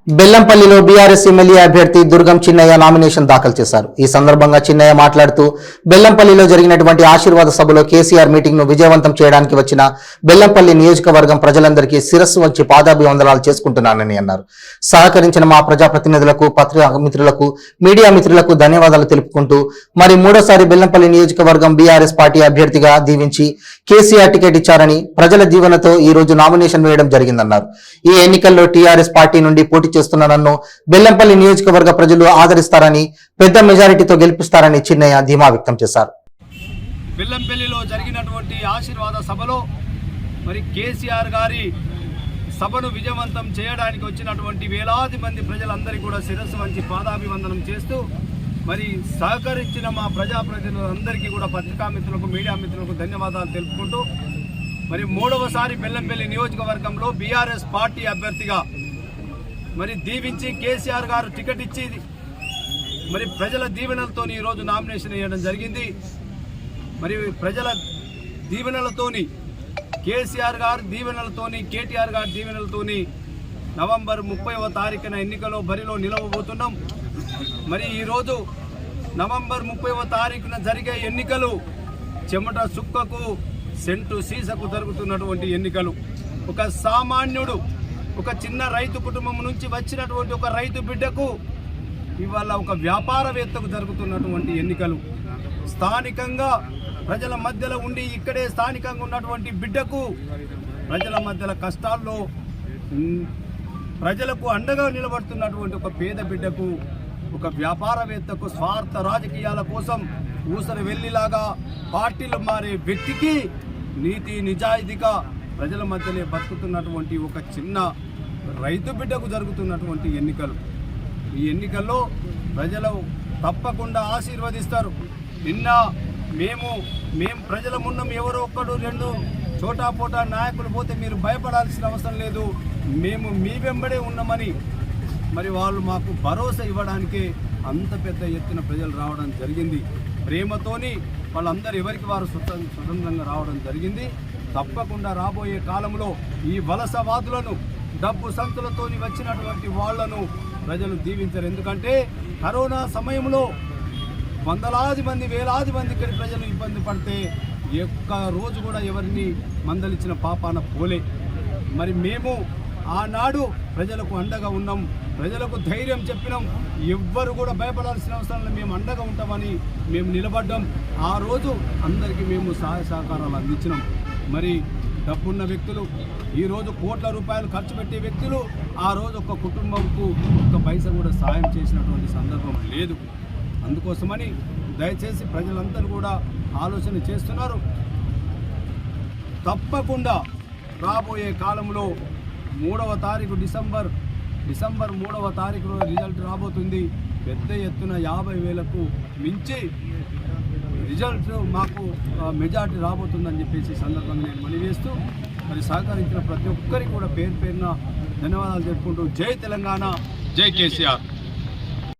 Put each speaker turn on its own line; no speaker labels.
బెల్లంపల్లిలో BRS MLA అభ్యర్థి Durgam Chinnaiah nomination దాఖలు చేశారు. ఈ సందర్భంగా చిన్నయ్య మాట్లాడుతూ బెల్లంపల్లిలో జరిగినటువంటి ఆశీర్వాద సభలో కేసీఆర్ మీటింగ్ ను విజయవంతం చేయడానికి వచ్చిన బెల్లంపల్లి నియోజకవర్గం ప్రజలందరికీ శిరస్సు వంచి పాదాభివందనాలు చేసుకుంటున్నానని అన్నారు. సహకరించిన మా ప్రజాప్రతినిధులకు, పత్రికా మిత్రులకు, మీడియా మిత్రులకు ధన్యవాదాలు తెలుపుకుంటూ మరి మూడోసారి బెల్లంపల్లి నియోజకవర్గం బీఆర్ఎస్ పార్టీ అభ్యర్థిగా దీవించి కేసీఆర్ టికెట్ ఇచ్చారని, ప్రజల దీవెనతో ఈ రోజు నామినేషన్ వేయడం జరిగిందన్నారు. ఈ ఎన్నికల్లో టీఆర్ఎస్ పార్టీ నుండి పోటీ చేస్తున్న నన్ను బెల్లంపల్లి నియోజకవర్గ ప్రజలు ఆదరిస్తారని, పెద్ద మెజారిటీతో గెలిపిస్తారని చిన్నయ్య ధీమా వ్యక్తం చేశారు.
బెల్లంపల్లిలో జరిగినటువంటి ఆశీర్వాద సభలో మరి కేసీఆర్ గారి సభను విజయవంతం చేయడానికి వచ్చినటువంటి వేలాది మంది ప్రజలందరికీ కూడా శిరస్సు వంచి పాదాభివందనం చేస్తూ మరి సహకరించిన మా ప్రజాప్రతినిధులందరికీ కూడా పత్రికా మిత్రులకు, మీడియా మిత్రులకు ధన్యవాదాలు తెలుపుకుంటూ మరి మూడవసారి బెల్లంపల్లి నియోజకవర్గంలో బీఆర్ఎస్ పార్టీ అభ్యర్థిగా మరి దీవించి కేసీఆర్ గారు టికెట్ ఇచ్చి మరి ప్రజల దీవెనలతో ఈరోజు నామినేషన్ వేయడం జరిగింది. మరి ప్రజల దీవెనలతోని, కేసీఆర్ గారి దీవెనలతోని, కేటీఆర్ గారి దీవెనలతోని నవంబర్ 30వ తారీఖున ఎన్నికలో బరిలో నిలవబోతున్నాం. మరి ఈరోజు నవంబర్ 30వ తారీఖున జరిగే ఎన్నికలు చెమట సుక్కకు, సెంటు సీసకు జరుగుతున్నటువంటి ఎన్నికలు. ఒక సామాన్యుడు, ఒక చిన్న రైతు కుటుంబం నుంచి వచ్చినటువంటి ఒక రైతు బిడ్డకు ఇవాళ ఒక వ్యాపారవేత్తకు జరుగుతున్నటువంటి ఎన్నికలు. స్థానికంగా ప్రజల మధ్యలో ఉండి ఇక్కడే స్థానికంగా ఉన్నటువంటి బిడ్డకు ప్రజల మధ్యలో కష్టాల్లో ప్రజలకు అండగా నిలబడుతున్నటువంటి ఒక పేద బిడ్డకు, ఒక వ్యాపారవేత్తకు, స్వార్థ రాజకీయాల కోసం ఊసరి వెళ్ళిలాగా పార్టీలు మారే వ్యక్తికి నీతి నిజాయితీగా ప్రజల మధ్యనే బతుకుతున్నటువంటి ఒక చిన్న రైతు బిడ్డకు జరుగుతున్నటువంటి ఎన్నికలు. ఈ ఎన్నికల్లో ప్రజలు తప్పకుండా ఆశీర్వదిస్తారు. నిన్న మేము ప్రజల మున్నం ఎవరో ఒక్కడు రెండు చోటాపోటా నాయకులు పోతే మీరు భయపడాల్సిన అవసరం లేదు, మేము మీ వెంబడే ఉన్నామని మరి వాళ్ళు మాకు భరోసా ఇవ్వడానికే అంత పెద్ద ఎత్తున ప్రజలు రావడం జరిగింది. ప్రేమతోని వాళ్ళందరూ ఎవరికి వారు స్వతంత్రంగా రావడం జరిగింది. తప్పకుండా రాబోయే కాలంలో ఈ వలసవాదులను, డబ్బు సంతులతోని వచ్చినటువంటి వాళ్లను ప్రజలు దీవించరు. ఎందుకంటే కరోనా సమయంలో వందలాది మంది, వేలాది మంది ఇక్కడి ప్రజలు ఇబ్బంది పడితే ఒక్క రోజు కూడా ఎవరిని మందలించిన పాపాన పోలే. మరి మేము ఆనాడు ప్రజలకు అండగా ఉన్నాం, ప్రజలకు ధైర్యం చెప్పినాం. ఎవ్వరు కూడా భయపడాల్సిన అవసరం లేదు, మేము అండగా ఉంటామని మేము నిలబడ్డాం. ఆ రోజు అందరికీ మేము సహాయ సహకారాలు అందించినాం. మరి డబ్బున్న వ్యక్తులు, ఈరోజు కోట్ల రూపాయలు ఖర్చు పెట్టే వ్యక్తులు ఆ రోజు ఒక కుటుంబంకు ఒక్క పైసా కూడా సాయం చేసినటువంటి సందర్భం లేదు. అందుకోసమని దయచేసి ప్రజలందరూ కూడా ఆలోచన చేస్తున్నారు. తప్పకుండా రాబోయే కాలంలో 3వ తారీఖు డిసెంబర్ 3వ తారీఖులో రిజల్ట్ రాబోతుంది. పెద్ద ఎత్తున 50,000కు మించి రిజల్ట్ మాకు మెజార్టీ రాబోతుందని చెప్పేసి సందర్భంగా నేను మనవి చేస్తూ మరి సహకరించిన ప్రతి ఒక్కరికి కూడా పేరు పేరున ధన్యవాదాలు చెప్పుకుంటూ జై తెలంగాణ, జై కేసీఆర్.